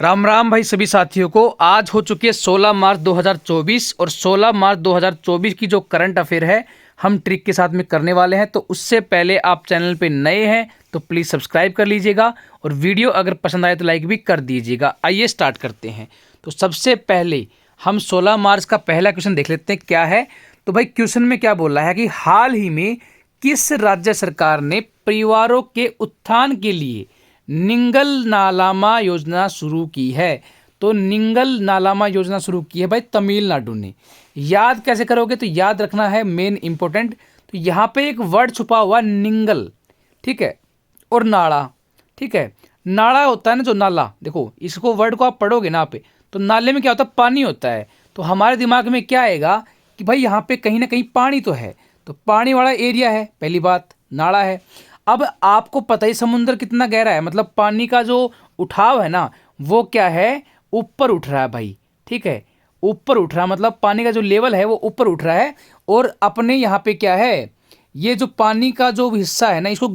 राम राम भाई सभी साथियों को। आज हो चुकी है 16 मार्च 2024 और 16 मार्च 2024 की जो करंट अफेयर है हम ट्रिक के साथ में करने वाले हैं। तो उससे पहले आप चैनल पे नए हैं तो प्लीज़ सब्सक्राइब कर लीजिएगा और वीडियो अगर पसंद आए तो लाइक भी कर दीजिएगा। आइए स्टार्ट करते हैं। तो सबसे पहले हम 16 मार्च का पहला क्वेश्चन देख लेते हैं क्या है। तो भाई क्वेश्चन में क्या बोल रहा है कि हाल ही में किस राज्य सरकार ने परिवारों के उत्थान के लिए निंगल नालामा योजना शुरू की है। तो निंगल नालामा योजना शुरू की है भाई तमिलनाडु ने। याद कैसे करोगे, तो याद रखना है मेन इंपॉर्टेंट। तो यहाँ पे एक वर्ड छुपा हुआ निंगल, ठीक है, और नाला, ठीक है। नाला होता है ना जो नाला, देखो इसको वर्ड को आप पढ़ोगे ना पे, तो नाले में क्या होता है, पानी होता है। तो हमारे दिमाग में क्या आएगा कि भाई यहाँ पे कहीं ना कहीं पानी तो है, तो पानी वाला एरिया है, पहली बात नाला है। अब आपको पता ही समुद्र कितना गहरा है, मतलब पानी का जो उठाव है ना वो क्या है, ऊपर उठ रहा है भाई, ठीक है, ऊपर उठ रहा है, मतलब पानी का जो लेवल है वो ऊपर उठ रहा है। और अपने यहाँ पे क्या है, ये जो पानी का जो हिस्सा है ना इसको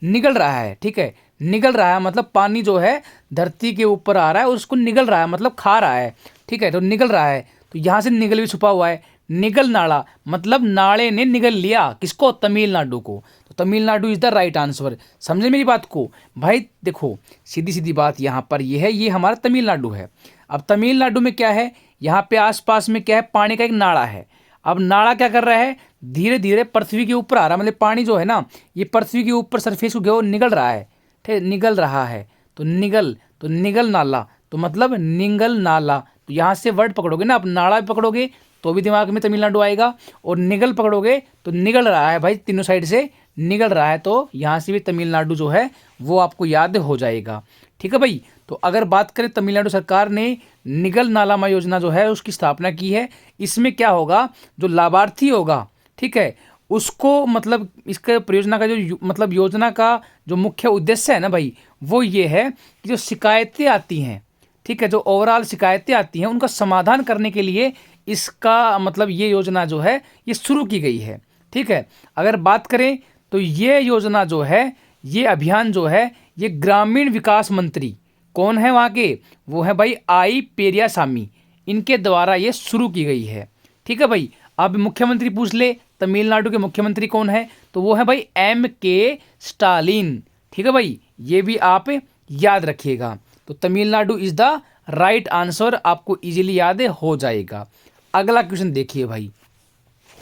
निगल रहा है, ठीक है, निगल रहा है, मतलब पानी जो है धरती के ऊपर आ रहा है और उसको निगल रहा है, मतलब खा रहा है, ठीक है, तो निगल रहा है। तो यहाँ से निगल भी छुपा हुआ है, निगल नाला मतलब नाले ने निगल लिया किसको, तमिलनाडु को। तो Tamil Nadu is the right answer. समझे मेरी बात को भाई। देखो सीधी सीधी बात यहाँ पर ये है, ये हमारा तमिलनाडु है। अब तमिलनाडु में क्या है, यहाँ पे आसपास में क्या है, पानी का एक नाला है। अब नाला क्या कर रहा है, धीरे धीरे पृथ्वी के ऊपर आ रहा है, मतलब पानी जो है ना ये पृथ्वी के ऊपर सरफेस को निगल रहा है, ठीक है, निगल रहा है। तो निगल नाला, तो मतलब निगल नाला। तो यहाँ से वर्ड पकड़ोगे ना, आप नाला भी पकड़ोगे तो भी दिमाग में तमिलनाडु आएगा, और निगल पकड़ोगे तो निगल रहा है भाई, तीनों साइड से निगल रहा है, तो यहाँ से भी तमिलनाडु जो है वो आपको याद हो जाएगा, ठीक है भाई। तो अगर बात करें तमिलनाडु सरकार ने निगल नालामा योजना जो है उसकी स्थापना की है। इसमें क्या होगा, जो लाभार्थी होगा, ठीक है, उसको मतलब इसके परियोजना का जो मतलब योजना का जो मुख्य उद्देश्य है ना भाई वो ये है कि जो शिकायतें आती हैं, ठीक है, जो ओवरऑल शिकायतें आती हैं उनका समाधान करने के लिए इसका मतलब ये योजना जो है ये शुरू की गई है, ठीक है। अगर बात करें तो ये योजना जो है, ये अभियान जो है, ये ग्रामीण विकास मंत्री कौन है वहाँ के, वो है भाई आई पेरियासामी, इनके द्वारा ये शुरू की गई है, ठीक है भाई। अब मुख्यमंत्री पूछ ले तमिलनाडु के मुख्यमंत्री कौन है, तो वो है भाई M.K. स्टालिन, ठीक है भाई, ये भी आप याद रखिएगा। तो Tamil Nadu is the right answer, आपको इजीली याद हो जाएगा। अगला क्वेश्चन देखिए भाई।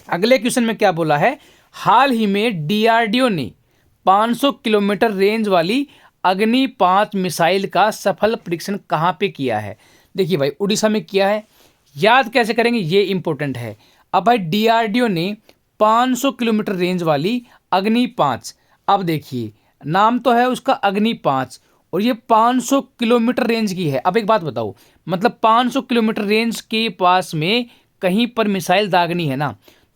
अगले क्वेश्चन में क्या बोला है, हाल ही में DRDO ने 500 किलोमीटर रेंज वाली अग्नि 5 मिसाइल का सफल परीक्षण कहाँ पे किया है। देखिए भाई उड़ीसा में किया है। याद कैसे करेंगे ये इंपॉर्टेंट है। अब भाई DRDO ने 500 किलोमीटर रेंज वाली अग्नि 5, अब देखिए नाम तो है उसका अग्नि 5 और ये 500 किलोमीटर रेंज की है। अब एक बात बताओ, मतलब 500 किलोमीटर रेंज के पास में कहीं पर मिसाइल दागनी है ना,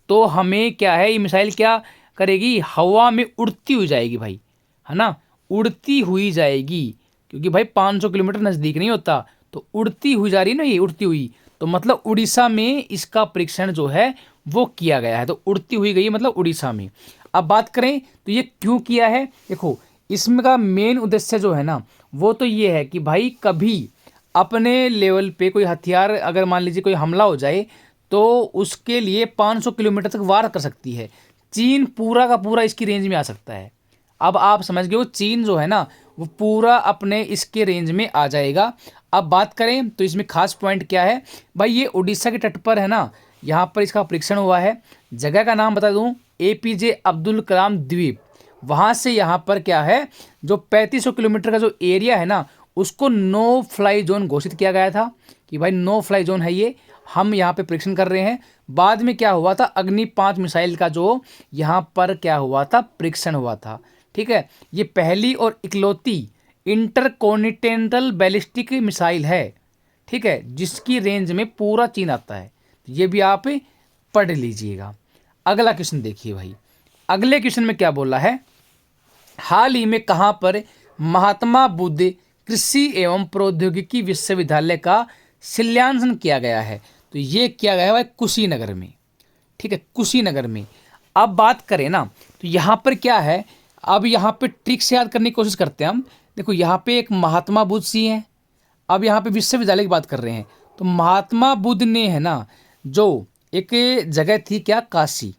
तो हमें क्या है, ये मिसाइल क्या करेगी, हवा में उड़ती हुई जाएगी भाई, है ना, उड़ती हुई जाएगी, क्योंकि भाई 500 किलोमीटर नज़दीक नहीं होता, तो उड़ती हुई जा रही है ना ये, उड़ती हुई, तो मतलब उड़ीसा में इसका परीक्षण जो है वो किया गया है। तो उड़ती हुई गई मतलब उड़ीसा में। अब बात करें तो ये क्यों किया है, देखो इसमें का मेन उद्देश्य जो है ना वो तो ये है कि भाई कभी अपने लेवल पे कोई हथियार अगर मान लीजिए कोई हमला हो जाए तो उसके लिए 500 किलोमीटर तक वार कर सकती है। चीन पूरा का पूरा इसकी रेंज में आ सकता है। अब आप समझ गए, वो चीन जो है ना वो पूरा अपने इसके रेंज में आ जाएगा। अब बात करें तो इसमें खास पॉइंट क्या है भाई, ये उड़ीसा के तट पर है ना, यहाँ पर इसका परीक्षण हुआ है। जगह का नाम बता दूं, APJ अब्दुल कलाम द्वीप। वहाँ से यहाँ पर क्या है, जो 3500 किलोमीटर का जो एरिया है ना उसको नो फ्लाई जोन घोषित किया गया था कि भाई नो फ्लाई जोन है ये, हम यहाँ पे परीक्षण कर रहे हैं। बाद में क्या हुआ था, अग्नि 5 मिसाइल का जो यहाँ पर क्या हुआ था, परीक्षण हुआ था, ठीक है। ये पहली और इकलौती इंटरकॉन्टिनेंटल बैलिस्टिक मिसाइल है, ठीक है, जिसकी रेंज में पूरा चीन आता है। ये भी आप पढ़ लीजिएगा। अगला क्वेश्चन देखिए भाई। अगले क्वेश्चन में क्या बोला है, हाल ही में कहाँ पर महात्मा बुद्ध कृषि एवं प्रौद्योगिकी विश्वविद्यालय का शिलान्यासन किया गया है। तो ये किया गया है कुशीनगर में, ठीक है, कुशीनगर में। अब बात करें ना तो यहाँ पर क्या है, अब यहाँ पे ट्रिक से याद करने की कोशिश करते हैं हम। देखो यहाँ पे एक महात्मा बुद्ध जी हैं, अब यहाँ पे विश्वविद्यालय की बात कर रहे हैं, तो महात्मा बुद्ध ने, है ना, जो एक जगह थी क्या, काशी,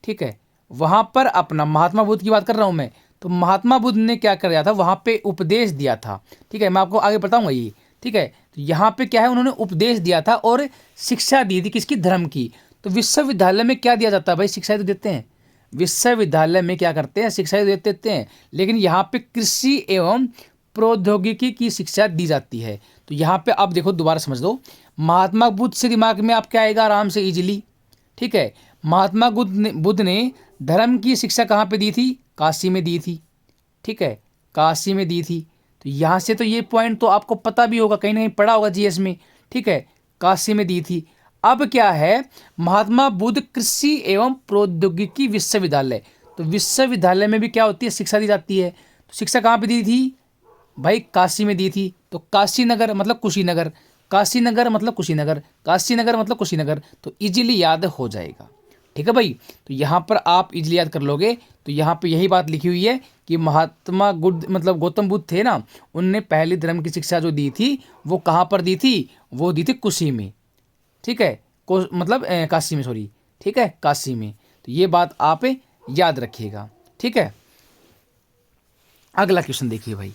ठीक है, वहाँ पर अपना, महात्मा बुद्ध की बात कर रहा हूँ मैं, तो महात्मा बुद्ध ने क्या कर दिया था, वहाँ पे उपदेश दिया था, ठीक है, मैं आपको आगे बताऊँगा ये, ठीक है। तो यहाँ पे क्या है, उन्होंने उपदेश दिया था और शिक्षा दी थी, किसकी, धर्म की। तो विश्वविद्यालय में क्या दिया जाता है भाई, शिक्षाएं तो देते हैं, विश्वविद्यालय में क्या करते हैं, शिक्षाएं देते हैं, लेकिन यहाँ पे कृषि एवं प्रौद्योगिकी की शिक्षा दी जाती है। तो यहाँ पे आप देखो, दोबारा समझ लो, महात्मा बुद्ध से दिमाग में आप क्या आएगा, आराम से इजीली, ठीक है, महात्मा बुद्ध ने धर्म की शिक्षा कहाँ पे दी थी, काशी में दी थी, ठीक है, काशी में दी थी। तो यहाँ से तो ये पॉइंट तो आपको पता भी होगा, कहीं ना कहीं पढ़ा होगा जीएस में, ठीक है, काशी में दी थी। अब क्या है, महात्मा बुद्ध कृषि एवं प्रौद्योगिकी विश्वविद्यालय, तो विश्वविद्यालय में भी क्या होती है, शिक्षा दी जाती है। तो शिक्षा कहाँ पे दी थी भाई, काशी में दी थी। तो काशी नगर मतलब कुशीनगर, काशी नगर मतलब कुशीनगर, काशी नगर मतलब कुशीनगर, तो इजीली याद हो जाएगा, ठीक है भाई। तो यहाँ पर आप इजीली याद कर लोगे। तो यहाँ पे यही बात लिखी हुई है कि महात्मा बुद्ध मतलब गौतम बुद्ध थे ना, उनने पहली धर्म की शिक्षा जो दी थी वो कहाँ पर दी थी, वो दी थी कुशी में, ठीक है, मतलब काशी में, सॉरी, ठीक है, काशी में। तो ये बात आप याद रखिएगा, ठीक है। अगला क्वेश्चन देखिए भाई,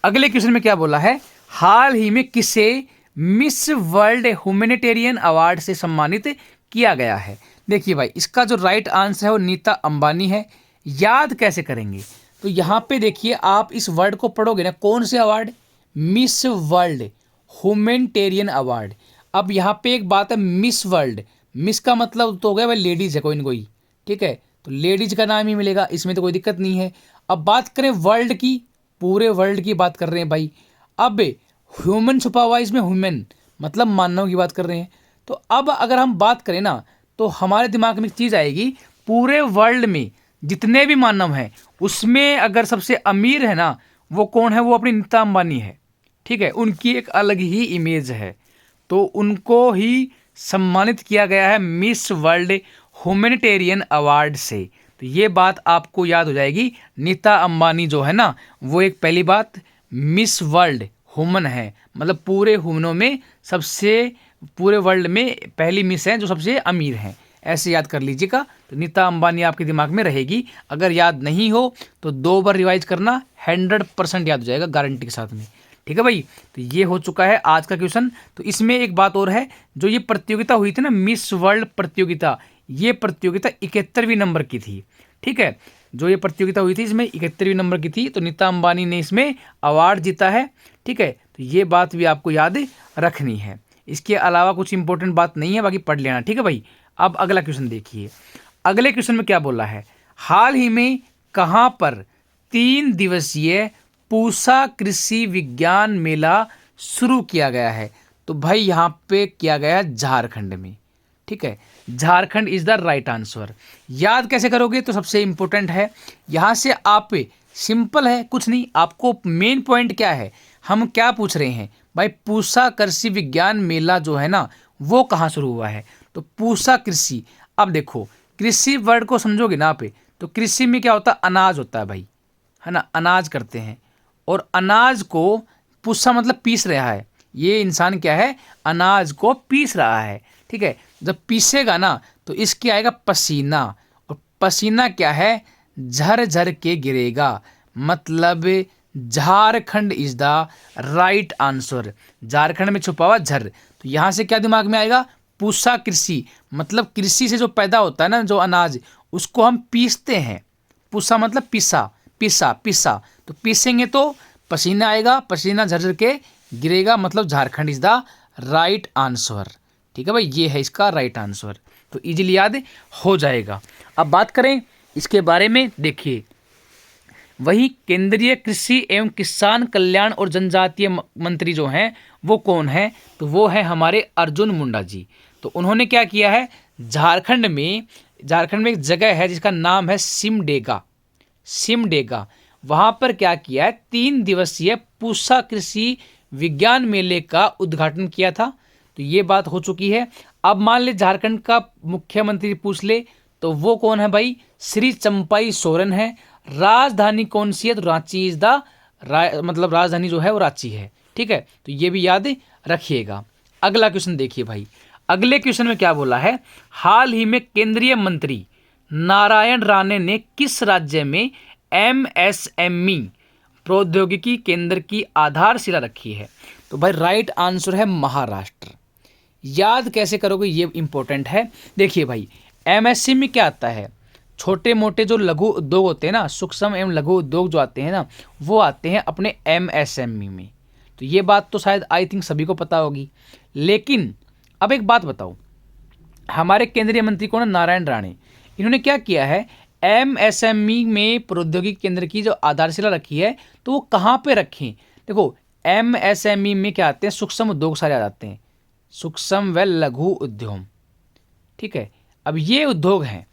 अगले क्वेश्चन में क्या बोला है, हाल ही में किसे मिस वर्ल्ड ह्यूमैनिटेरियन अवार्ड से सम्मानित किया गया है। देखिए भाई, इसका जो राइट आंसर है वो नीता अंबानी है। याद कैसे करेंगे, तो यहाँ पे देखिए, आप इस वर्ड को पढ़ोगे ना, कौन से award, miss world humanitarian award. अब यहाँ पे एक बात है, मिस वर्ल्ड, मिस का मतलब तो हो गया भाई लेडीज है कोई ना कोई, ठीक है, तो लेडीज का नाम ही मिलेगा, इसमें तो कोई दिक्कत नहीं है। अब बात करें वर्ल्ड की, पूरे वर्ल्ड की बात कर रहे हैं भाई। अब ह्यूमन छुपा हुआ, इसमें ह्यूमन मतलब मानव की बात कर रहे हैं। तो अब अगर हम बात करें ना, तो हमारे दिमाग में एक चीज़ आएगी, पूरे वर्ल्ड में जितने भी मानव हैं उसमें अगर सबसे अमीर है ना, वो कौन है, वो अपनी नीता अंबानी है, ठीक है, उनकी एक अलग ही इमेज है, तो उनको ही सम्मानित किया गया है मिस वर्ल्ड ह्यूमैनिटेरियन अवार्ड से। तो ये बात आपको याद हो जाएगी, नीता अंबानी जो है ना, वो एक पहली बात मिस वर्ल्ड ह्यूमन है, मतलब पूरे ह्यूमनों में सबसे, पूरे वर्ल्ड में पहली मिस है जो सबसे अमीर हैं, ऐसे याद कर लीजिएगा। तो नीता अंबानी आपके दिमाग में रहेगी, अगर याद नहीं हो तो 2 बार रिवाइज करना, 100% याद हो जाएगा गारंटी के साथ में, ठीक है भाई। तो ये हो चुका है आज का क्वेश्चन। तो इसमें एक बात और है, जो ये प्रतियोगिता हुई थी ना, मिस वर्ल्ड प्रतियोगिता, ये प्रतियोगिता 71वीं नंबर की थी, ठीक है, जो ये प्रतियोगिता हुई थी इसमें 71वीं नंबर की थी। तो नीता अंबानी ने इसमें अवार्ड जीता है, ठीक है, तो ये बात भी आपको याद रखनी है। इसके अलावा कुछ इंपॉर्टेंट बात नहीं है, बाकी पढ़ लेना, ठीक है भाई। अब अगला क्वेश्चन देखिए, अगले क्वेश्चन में क्या बोला है, हाल ही में कहाँ पर 3 दिवसीय पूसा कृषि विज्ञान मेला शुरू किया गया है। तो भाई यहाँ पे किया गया झारखंड में, ठीक है, Jharkhand is the right answer. याद कैसे करोगे, तो सबसे इंपॉर्टेंट है, यहाँ से आप, सिंपल है, कुछ नहीं, आपको मेन पॉइंट क्या है, हम क्या पूछ रहे हैं भाई, पूसा कृषि विज्ञान मेला जो है ना, वो कहाँ शुरू हुआ है। तो पूसा कृषि, अब देखो कृषि वर्ड को समझोगे ना आप, तो कृषि में क्या होता है, अनाज होता है भाई, है ना, अनाज करते हैं, और अनाज को पूसा मतलब पीस रहा है, ये इंसान क्या है, अनाज को पीस रहा है, ठीक है, जब पीसेगा ना तो इसके आएगा पसीना, और पसीना क्या है, झर झर के गिरेगा, मतलब Jharkhand is the right answer. Jharkhand में छुपा हुआ झर, तो यहाँ से क्या दिमाग में आएगा, पूसा कृषि मतलब कृषि से जो पैदा होता है ना, जो अनाज, उसको हम पीसते हैं, पूसा मतलब पिसा, पिसा पिसा, तो पीसेंगे तो पसीना आएगा, पसीना झरझर के गिरेगा, मतलब Jharkhand is the right answer, ठीक है भाई, ये है इसका राइट आंसर। तो इजीली याद हो जाएगा। अब बात करें इसके बारे में, देखिए, वही केंद्रीय कृषि एवं किसान कल्याण और जनजातीय मंत्री जो हैं वो कौन है, तो वो है हमारे अर्जुन मुंडा जी। तो उन्होंने क्या किया है, झारखंड में एक जगह है जिसका नाम है सिमडेगा, सिमडेगा, वहाँ पर क्या किया है, 3 दिवसीय पूसा कृषि विज्ञान मेले का उद्घाटन किया था। तो ये बात हो चुकी है। अब मान ले झारखंड का मुख्यमंत्री पूछ ले, तो वो कौन है भाई, श्री चंपाई सोरेन है। राजधानी कौन सी है, तो रांची इज द मतलब राजधानी जो है वो रांची है, ठीक है, तो ये भी याद रखिएगा। अगला क्वेश्चन देखिए भाई, अगले क्वेश्चन में क्या बोला है, हाल ही में केंद्रीय मंत्री नारायण राणे ने किस राज्य में एमएसएमई प्रौद्योगिकी केंद्र की आधारशिला रखी है? तो भाई राइट आंसर है महाराष्ट्र। याद कैसे करोगे ये इंपॉर्टेंट है। देखिए भाई, एमएसएमई क्या आता है, छोटे मोटे जो लघु उद्योग होते हैं ना, सूक्ष्म एवं लघु उद्योग जो आते हैं ना, वो आते हैं अपने एमएसएमई में। तो ये बात तो शायद आई थिंक सभी को पता होगी। लेकिन अब एक बात बताओ, हमारे केंद्रीय मंत्री कौन है? नारायण राणे। इन्होंने क्या किया है, एमएसएमई में प्रौद्योगिकी केंद्र की जो आधारशिला रखी है, तो वो कहाँ पे रखें? देखो, एमएसएमई में क्या आते हैं, सूक्ष्म उद्योग सारे आ जाते हैं, सूक्ष्म व लघु उद्योग। ठीक है, अब ये उद्योग हैं।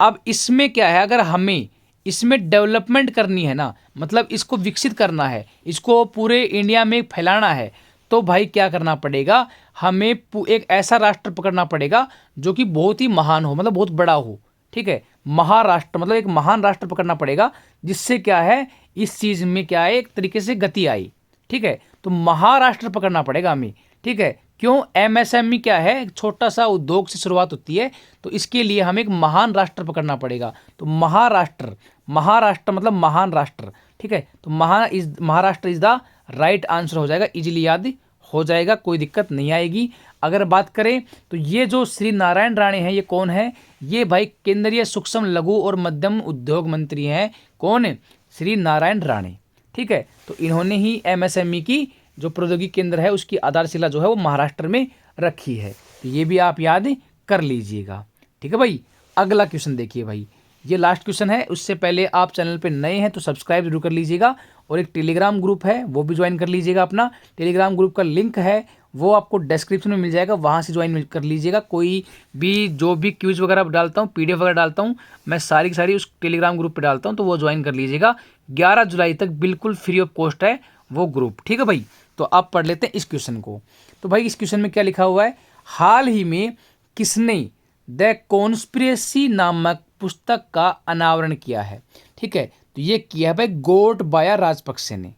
अब इसमें क्या है, अगर हमें इसमें डेवलपमेंट करनी है ना, मतलब इसको विकसित करना है, इसको पूरे इंडिया में फैलाना है, तो भाई क्या करना पड़ेगा, हमें एक ऐसा राष्ट्र पकड़ना पड़ेगा जो कि बहुत ही महान हो, मतलब बहुत बड़ा हो। ठीक है, महाराष्ट्र मतलब एक महान राष्ट्र पकड़ना पड़ेगा, जिससे क्या है, इस चीज़ में क्या है, एक तरीके से गति आई। ठीक है, तो महाराष्ट्र पकड़ना पड़ेगा हमें। ठीक है, क्यों? एमएसएमई क्या है, एक छोटा सा उद्योग से शुरुआत होती है, तो इसके लिए हमें एक महान राष्ट्र पकड़ना पड़ेगा। तो महाराष्ट्र, महाराष्ट्र मतलब महान राष्ट्र। ठीक है, तो Maharashtra is the right answer हो जाएगा, इजीली याद हो जाएगा, कोई दिक्कत नहीं आएगी। अगर बात करें तो ये जो श्री नारायण राणे हैं, ये कौन है? ये भाई केंद्रीय सूक्ष्म लघु और मध्यम उद्योग मंत्री हैं। कौन है? श्री नारायण राणे। ठीक है, तो इन्होंने ही एमएसएमई की जो प्रौद्योगिकी केंद्र है उसकी आधारशिला जो है वो महाराष्ट्र में रखी है। तो ये भी आप याद कर लीजिएगा। ठीक है भाई, अगला क्वेश्चन देखिए भाई, ये लास्ट क्वेश्चन है। उससे पहले आप चैनल पे नए हैं तो सब्सक्राइब जरूर कर लीजिएगा, और एक टेलीग्राम ग्रुप है वो भी ज्वाइन कर लीजिएगा। अपना टेलीग्राम ग्रुप का लिंक है वो आपको डिस्क्रिप्शन में मिल जाएगा, वहाँ से ज्वाइन कर लीजिएगा। कोई भी जो भी क्यूज वगैरह डालता हूँ, पीडीएफ वगैरह डालता हूँ, मैं सारी की सारी उस टेलीग्राम ग्रुप पे डालता हूँ, तो वो ज्वाइन कर लीजिएगा। 11 जुलाई तक बिल्कुल फ्री ऑफ कॉस्ट है वो ग्रुप। ठीक है भाई, तो आप पढ़ लेते हैं इस क्वेश्चन को। तो भाई इस क्वेश्चन में क्या लिखा हुआ है, हाल ही में किसने द कॉन्स्पिरेसी नामक पुस्तक का अनावरण किया है? ठीक है, तो ये किया है भाई गोटबाया राजपक्षे ने,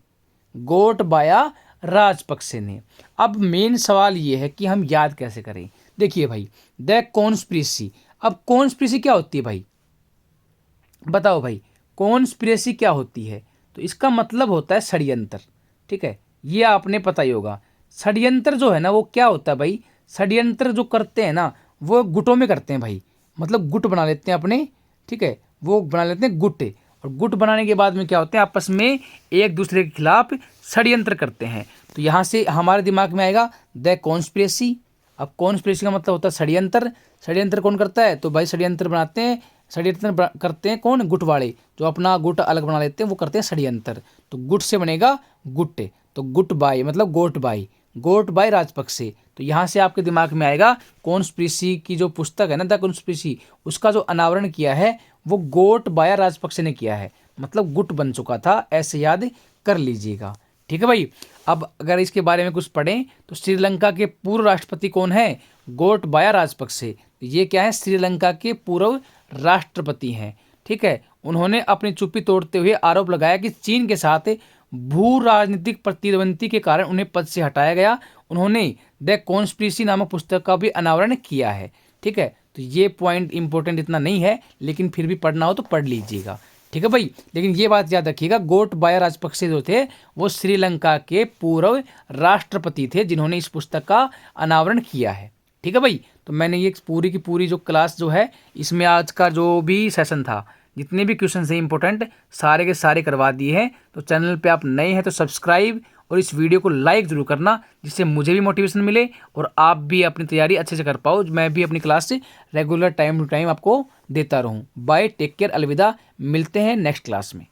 गोटबाया राजपक्षे ने। अब मेन सवाल ये है कि हम याद कैसे करें। देखिए भाई, द कॉन्स्पिरेसी, अब कॉन्स्पिरेसी क्या होती है भाई, बताओ भाई, कॉन्स्पिरेसी क्या होती है? तो इसका मतलब होता है षड्यंत्र। ठीक है, ये आपने पता ही होगा। षड्यंत्र जो है ना वो क्या होता है भाई, षड्यंत्र जो करते हैं ना वो गुटों में करते हैं भाई, मतलब गुट बना लेते हैं अपने। ठीक है, वो बना लेते हैं गुट, और गुट बनाने के बाद में क्या होते हैं, आपस में एक दूसरे के खिलाफ षड्यंत्र करते हैं। तो यहाँ से हमारे दिमाग में आएगा द कॉन्स्पिरेसी। अब कॉन्स्पिरेसी का मतलब होता है षड्यंत्र। षड्यंत्र कौन करता है? तो भाई षड्यंत्र बनाते हैं, षड्यंत्र करते हैं कौन? गुट वाले, जो अपना गुट अलग बना लेते हैं वो करते हैं षड्यंत्र। तो गुट से बनेगा गुट, तो गुट बाय मतलब गोट बाय, गोट बाय राजपक्षे। तो यहाँ से आपके दिमाग में आएगा कॉन्स्पिरेसी की जो पुस्तक है ना द कॉन्स्पिरेसी, उसका जो अनावरण किया है वो गोटबाया राजपक्षे ने किया है, मतलब गुट बन चुका था, ऐसे याद कर लीजिएगा। ठीक है भाई, अब अगर इसके बारे में कुछ पढ़ें तो श्रीलंका के पूर्व राष्ट्रपति कौन है? गोटबाया राजपक्षे। ये क्या है? श्रीलंका के पूर्व राष्ट्रपति हैं। ठीक है, उन्होंने अपनी चुप्पी तोड़ते हुए आरोप लगाया कि चीन के साथ भू राजनीतिक प्रतिद्वंदी के कारण उन्हें पद से हटाया गया। उन्होंने द कॉन्स्पिरेसी नामक पुस्तक का भी अनावरण किया है। ठीक है, तो ये पॉइंट इंपॉर्टेंट इतना नहीं है, लेकिन फिर भी पढ़ना हो तो पढ़ लीजिएगा। ठीक है भाई, लेकिन ये बात याद रखिएगा, गोटबाया राजपक्षे जो थे वो श्रीलंका के पूर्व राष्ट्रपति थे जिन्होंने इस पुस्तक का अनावरण किया है। ठीक है भाई, तो मैंने ये पूरी की पूरी जो क्लास जो है इसमें आज का जो भी सेशन था, जितने भी क्वेश्चन हैं इंपॉर्टेंट, सारे के सारे करवा दिए हैं। तो चैनल पे आप नए हैं तो सब्सक्राइब और इस वीडियो को लाइक ज़रूर करना, जिससे मुझे भी मोटिवेशन मिले और आप भी अपनी तैयारी अच्छे से कर पाओ। मैं भी अपनी क्लास से रेगुलर टाइम टू टाइम आपको देता रहूँ। बाय, टेक केयर, अलविदा, मिलते हैं नेक्स्ट क्लास में।